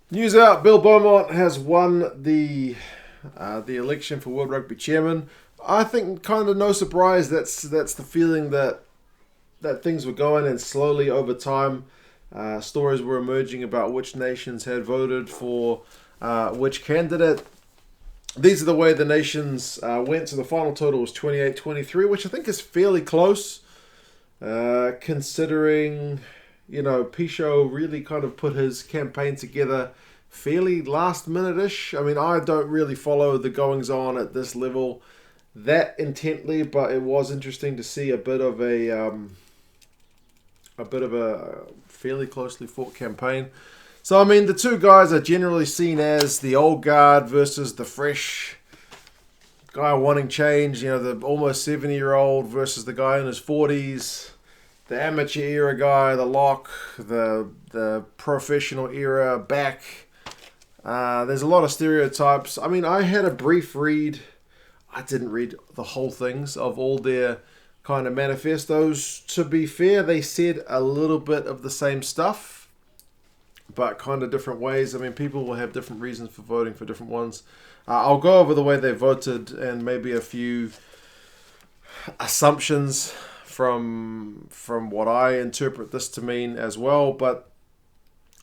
News out: Bill Beaumont has won the election for World Rugby Chairman. I think kind of no surprise. That's the feeling that things were going, and slowly over time, stories were emerging about which nations had voted for which candidate. These are the way the nations went. So the final total was 28-23, which I think is fairly close, considering Pichot really kind of put his campaign together fairly last minute-ish. I mean, I don't really follow the goings on at this level that intently, but it was interesting to see a bit of a fairly closely fought campaign. So I mean, the two guys are generally seen as the old guard versus the fresh guy wanting change. The almost 70-year-old versus the guy in his 40s. The amateur era guy, the lock, the professional era back. There's a lot of stereotypes. I mean, I had a brief read. I didn't read the whole things of all their kind of manifestos. To be fair, they said a little bit of the same stuff, but kind of different ways. I mean, people will have different reasons for voting for different ones. I'll go over the way they voted and maybe a few assumptions from what I interpret this to mean as well. But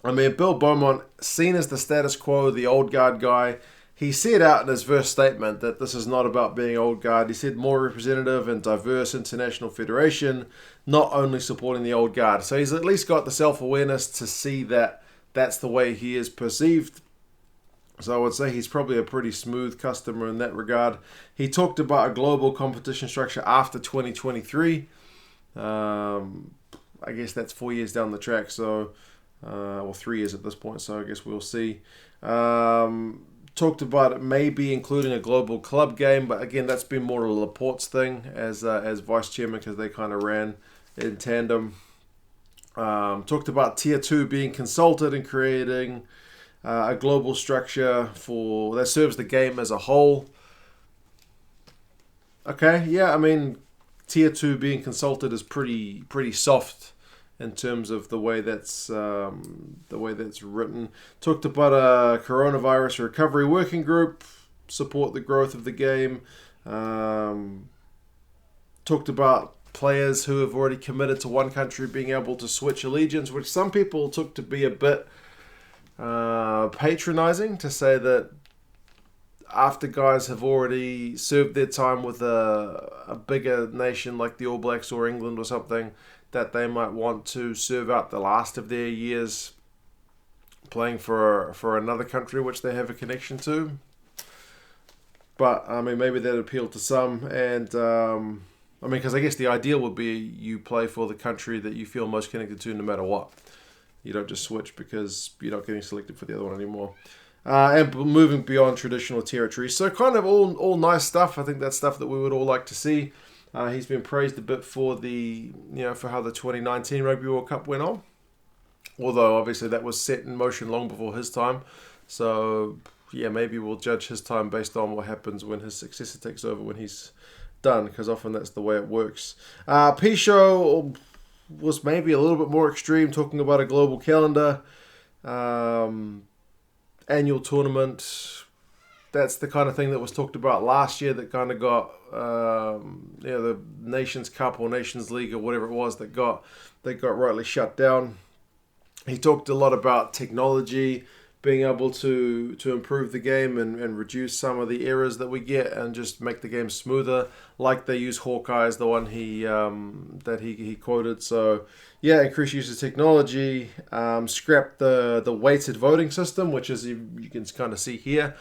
I mean, Bill Beaumont, seen as the status quo, the old guard guy, he said out in his first statement that this is not about being old guard. He said more representative and diverse international federation, not only supporting the old guard. So he's at least got the self-awareness to see that that's the way he is perceived. So I would say he's probably a pretty smooth customer in that regard. He talked about a global competition structure after 2023. I guess that's 4 years down the track, so or 3 years at this point, so I guess we'll see. Talked about it maybe including a global club game, but again, that's been more of Laporte's thing as vice chairman, because they kind of ran in tandem. Talked about Tier 2 being consulted and creating a global structure that serves the game as a whole. Okay, yeah, I mean, Tier 2 being consulted is pretty soft in terms of the way that's written. Talked about a coronavirus recovery working group, support the growth of the game. Talked about players who have already committed to one country being able to switch allegiance, which some people took to be a bit patronizing, to say that after guys have already served their time with a bigger nation like the All Blacks or England or something, that they might want to serve out the last of their years playing for another country which they have a connection to. But I mean, maybe that appealed to some, and I mean, because I guess the ideal would be you play for the country that you feel most connected to, no matter what. You don't just switch because you're not getting selected for the other one anymore. And moving beyond traditional territories. So kind of all nice stuff. I think that's stuff that we would all like to see. He's been praised a bit for for how the 2019 Rugby World Cup went on. Although obviously that was set in motion long before his time. So yeah, maybe we'll judge his time based on what happens when his successor takes over when he's done, because often that's the way it works. Pichot was maybe a little bit more extreme, talking about a global calendar. Annual tournament. That's the kind of thing that was talked about last year that kind of got the Nations Cup or Nations League or whatever it was that got rightly shut down. He talked a lot about technology, being able to improve the game and reduce some of the errors that we get and just make the game smoother, like they use Hawkeye as the one he quoted. So yeah, increased use of technology, scrap the weighted voting system, which is, you can kind of see here,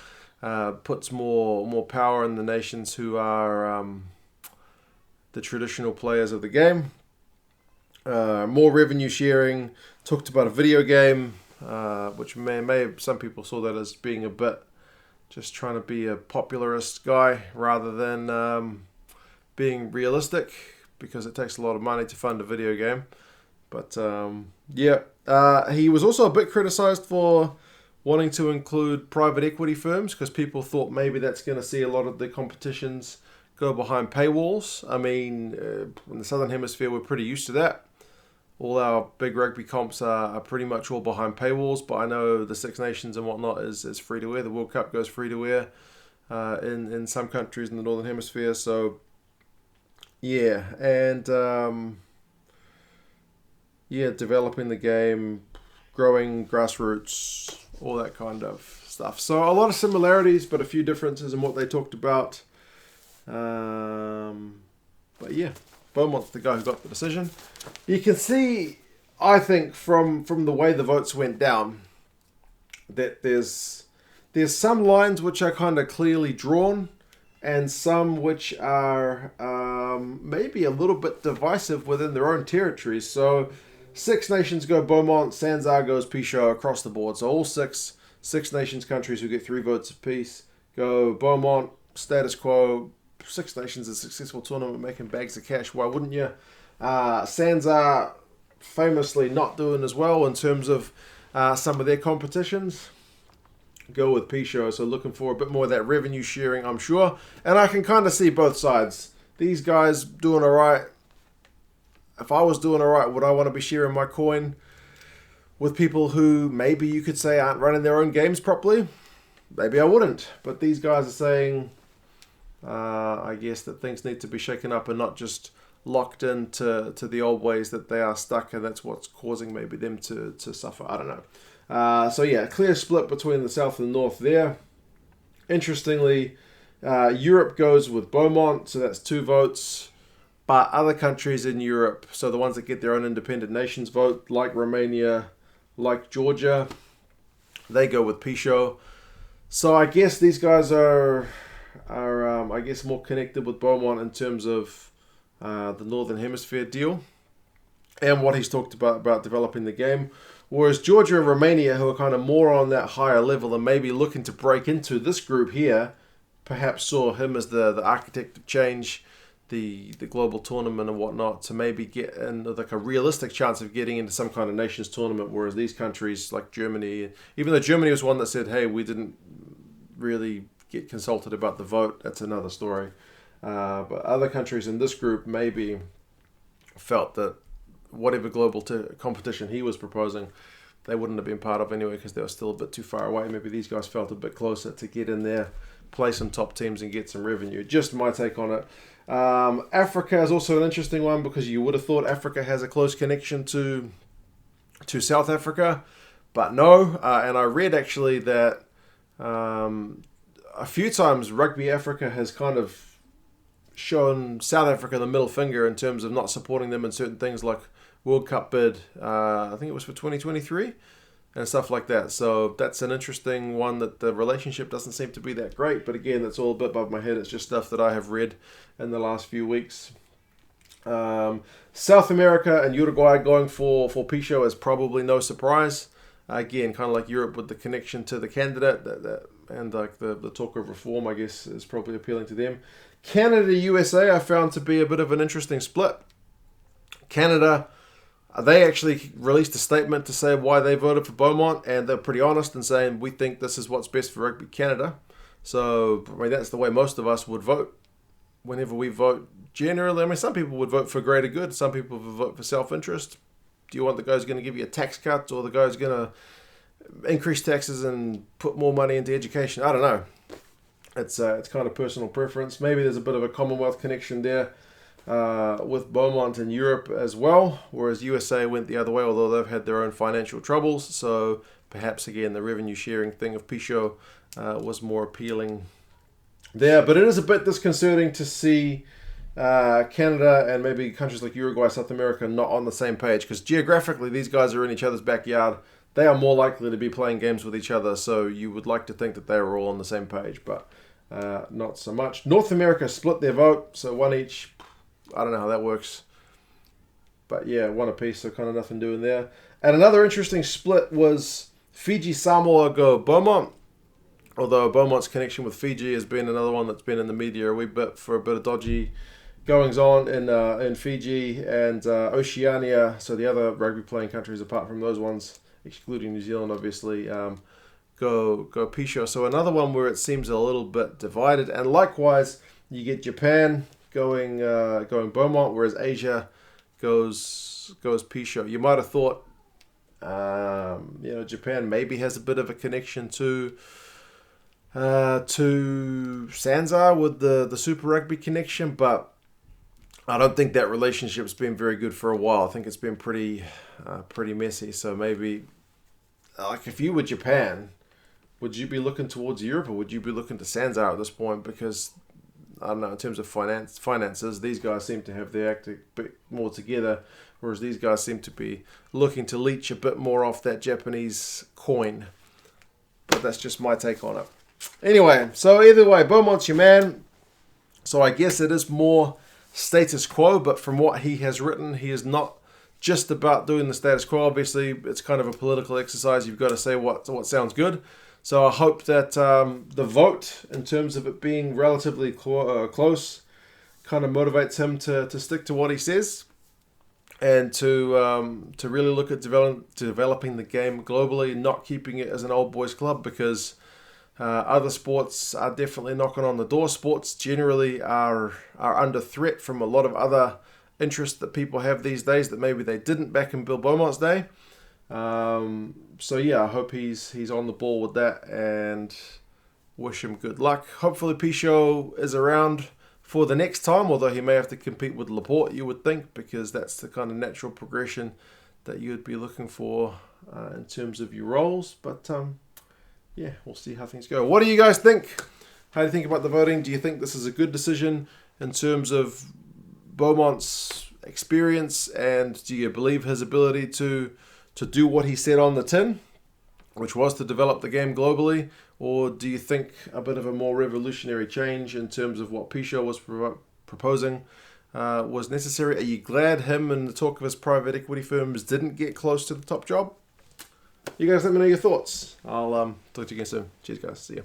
puts more power in the nations who are the traditional players of the game. More revenue sharing. Talked about a video game, which may some people saw that as being a bit just trying to be a popularist guy rather than being realistic, because it takes a lot of money to fund a video game. But he was also a bit criticized for wanting to include private equity firms, because people thought maybe that's going to see a lot of the competitions go behind paywalls. I mean, in the Southern Hemisphere, we're pretty used to that. all our big rugby comps are pretty much all behind paywalls, but I know the Six Nations and whatnot is free to air. The World Cup goes free to air in some countries in the Northern Hemisphere. So, yeah, and developing the game, growing grassroots, all that kind of stuff. So a lot of similarities, but a few differences in what they talked about. But yeah, Beaumont's the guy who got the decision. You can see, I think, from the way the votes went down, that there's some lines which are kind of clearly drawn, and some which are maybe a little bit divisive within their own territories. So Six Nations go Beaumont, Sanzar goes Pichot across the board. So all Six Nations countries who get 3 votes apiece go Beaumont, status quo. Six Nations is a successful tournament, making bags of cash. Why wouldn't you? Sanzar famously not doing as well in terms of some of their competitions. Go with Pichot, so looking for a bit more of that revenue sharing, I'm sure. And I can kind of see both sides. These guys doing all right. If I was doing all right, would I want to be sharing my coin with people who maybe you could say aren't running their own games properly? Maybe I wouldn't. But these guys are saying, I guess, that things need to be shaken up and not just locked into the old ways that they are stuck, and that's what's causing maybe them to suffer. I don't know. So yeah, clear split between the South and the North there. Interestingly, Europe goes with Beaumont, so that's 2 votes. But other countries in Europe, so the ones that get their own independent nations vote, like Romania, like Georgia, they go with Pichot. So I guess these guys are I guess more connected with Beaumont in terms of the Northern Hemisphere deal and what he's talked about developing the game. Whereas Georgia and Romania, who are kind of more on that higher level and maybe looking to break into this group here, perhaps saw him as the architect of change, the global tournament and whatnot, to maybe get in like a realistic chance of getting into some kind of nations tournament. Whereas these countries like Germany, even though Germany was one that said, hey, we didn't really get consulted about the vote, that's another story. But other countries in this group maybe felt that whatever global competition he was proposing, they wouldn't have been part of anyway because they were still a bit too far away. Maybe these guys felt a bit closer to get in there, play some top teams and get some revenue. Just my take on it. Africa is also an interesting one because you would have thought Africa has a close connection to South Africa, but no. And I read actually that a few times Rugby Africa has kind of shown South Africa the middle finger in terms of not supporting them in certain things like World Cup bid. I think it was for 2023 and stuff like that. So that's an interesting one, that the relationship doesn't seem to be that great. But again, that's all a bit above my head. It's just stuff that I have read in the last few weeks. South America and Uruguay going for Pichot is probably no surprise. Again, kind of like Europe with the connection to the candidate and like the talk of reform, I guess, is probably appealing to them. Canada, USA, I found to be a bit of an interesting split. Canada, they actually released a statement to say why they voted for Beaumont, and they're pretty honest in saying, we think this is what's best for Rugby Canada. So, I mean, that's the way most of us would vote whenever we vote generally. I mean, some people would vote for greater good. Some people would vote for self-interest. Do you want the guy who's going to give you a tax cut, or the guy who's going to increase taxes and put more money into education? I don't know. It's kind of personal preference. Maybe there's a bit of a Commonwealth connection there with Beaumont in Europe as well, whereas USA went the other way, although they've had their own financial troubles. So perhaps, again, the revenue sharing thing of Pichot was more appealing there. But it is a bit disconcerting to see Canada and maybe countries like Uruguay, South America, not on the same page, because geographically these guys are in each other's backyard. They are more likely to be playing games with each other, so you would like to think that they were all on the same page, but not so much. North America split their vote, so one each. I don't know how that works, but yeah, one apiece, so kind of nothing doing there. And another interesting split was Fiji, Samoa go Beaumont, although Beaumont's connection with Fiji has been another one that's been in the media a wee bit for a bit of dodgy goings on in Fiji and Oceania, so the other rugby playing countries apart from those ones, excluding New Zealand obviously, go Pichot. So another one where it seems a little bit divided. And likewise, you get Japan going Beaumont, whereas Asia goes Pichot. You might have thought, Japan maybe has a bit of a connection to Sanzar with the Super Rugby connection, but I don't think that relationship's been very good for a while. I think it's been pretty messy. So maybe, like, if you were Japan, would you be looking towards Europe, or would you be looking to Sanzar at this point? Because I don't know, in terms of finances, these guys seem to have their act a bit more together, whereas these guys seem to be looking to leech a bit more off that Japanese coin. But that's just my take on it. Anyway, so either way, Beaumont's your man. So I guess it is more status quo, but from what he has written, he is not just about doing the status quo. Obviously, it's kind of a political exercise. You've got to say what sounds good. So I hope that the vote, in terms of it being relatively close, kind of motivates him to stick to what he says, and to really look at developing the game globally, not keeping it as an old boys club, because other sports are definitely knocking on the door. Sports generally are under threat from a lot of other interests that people have these days that maybe they didn't back in Bill Beaumont's day. So yeah, I hope he's on the ball with that, and wish him good luck. Hopefully Pichot is around for the next time, although he may have to compete with Laporte, you would think, because that's the kind of natural progression that you would be looking for in terms of your roles. But yeah, we'll see how things go. What do you guys think? How do you think about the voting? Do you think this is a good decision in terms of Beaumont's experience, and do you believe his ability to do what he said on the tin, which was to develop the game globally? Or do you think a bit of a more revolutionary change in terms of what Pichot was proposing was necessary? Are you glad him and the talk of his private equity firms didn't get close to the top job? You guys let me know your thoughts. I'll talk to you again soon. Cheers, guys. See ya.